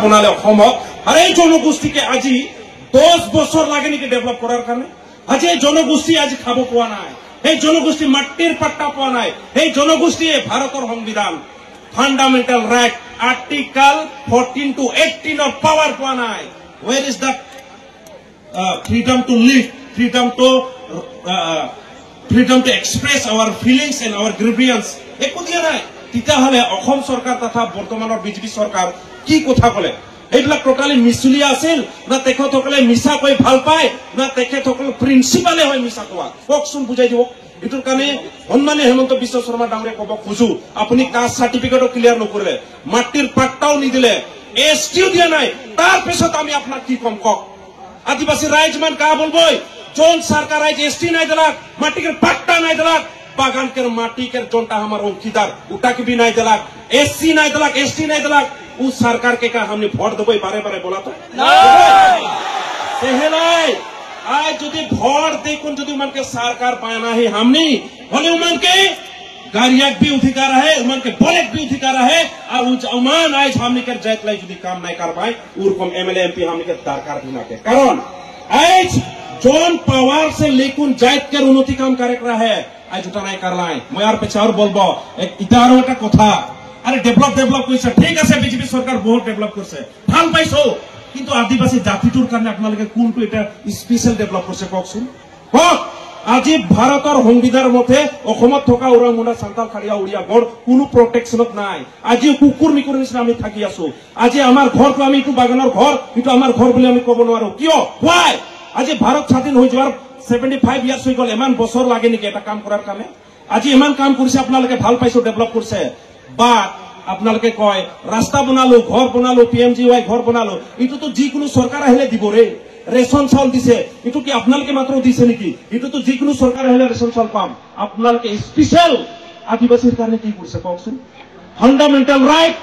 বনালে অসমত আৰু এই জনগোষ্ঠীকে আজি 10 বছৰ লাগে নেকি ডেভেলপ কৰাৰ কাৰণে আজি এই জনগোষ্ঠী আজি খাব পোৱা নাই এই জনগোষ্ঠী মাটিৰ পাট্টা পোৱা নাই এই জনগোষ্ঠীয়ে ভাৰতৰ সংবিধান fundamental right article 14 to 18 of power পোৱা নাই where is that freedom to live freedom to express our feelings and our grievance একো দিয়া নাই তেতিয়াহ'লে অসম চৰকাৰ তথা বৰ্তমানৰ বিজেপি চৰকাৰ কি কথা ক'লে এইবিলাক টোটালি মিছলীয়া আছিল না তেখেতসকলে মিছা কৈ ভাল পায় না তেখেতসকল প্ৰিন্সিপালে হয় মিছা কোৱা কওকচোন বুজাই দিব এটোৰ কাৰণে সন্মানীয় হেমন্ত বিশ্ব শৰ্মা ডাঙৰে ক'ব খোজো আপুনি কাষ্ট সাৰ্টিফিকেটও ক্লিয়াৰ নকৰিলে মাটিৰ পাট্টাও নিদিলে এছটিও দিয়া নাই তাৰ পিছত আমি আপোনাক কি কম কওক আদিবাসী রাইজ মান কা বলবই जोन सरकार आज एसटी नहीं दिलाक माटी के पट्टा नहीं दिलाक बागान के माटी के जोनटा हमार औकीदार उटा के भी नहीं दिलाक एससी नहीं दिलाक एसटी नहीं दिलाक उस सरकार के का हमने वोट देबो बारे बारे बोला तो नहीं आज যদি ভোট দেখুন যদি मन के सरकार पाना है हमने होले मन के गाड़ियाक भी अधिकार है उमन के बोलेक भी अधिकार है और उमान आज हमने के जैत लाई যদি काम नहीं कर पाए उरकम एमएलए एमपी हमने के दरकार भी ना के कारण आज जोन पावर से लेकुन जाइत के उन्नति काम करे है आज उठा नहीं कर लाई मैं यार पे और बोलबो एक इतारो একটা কথা আরে ডেভেলপ কইছে ঠিক আছে বিজেপি সরকার বহুত ডেভেলপ করছে ভাল পাইছো কিন্তু আদিবাসী জাতিটোৰ কাৰণে আপোনালোকে কোনটো এটা স্পেশাল ডেভেলপ কৰছে কওকচোন কক আজি ভাৰতৰ সংবিধানৰ মতে অসমত থকা উৰা মুণ্ডা সান্তাল খাড়িয়া উড়িয়া গড় কোনো প্ৰটেকশনত নাই আজি কুকুৰ মিকুৰৰ নিচিনা আমি থাকি আছো আজি আমাৰ ঘৰটো আমি ইটো বাগানৰ ঘৰ ইটো আমাৰ ঘৰ বুলি আমি ক'ব নোৱাৰো কিয় why আজি ভাৰত স্বাধীন হৈ যোৱাৰ 75 ইয়াৰ্স হৈ গ'ল ইমান বছৰ লাগে নেকি এটা কাম কৰাৰ কাৰণে আজি ইমান কাম কৰিছে আপোনালোকে ভাল পাইছো ডেভেলপ কৰিছে বা আপোনালোকে কয় ৰাস্তা বনালো ঘৰ বনালো পিএমজিৱাই ঘৰ বনালো ইটো তো যিকোনো চৰকাৰ আহিলে দিব ৰে ৰেশন চাউল দিছে ইটো কি আপোনালোকে মাত্ৰ দিছে নেকি ইটো তো যিকোনো চৰকাৰ আহিলে ৰেশন চাউল পাম আপোনালোকে স্পেশাল আদিবাসীৰ কাৰণে কি কৰিছে কওকচোন ফান্ডামেন্টাল ৰাইট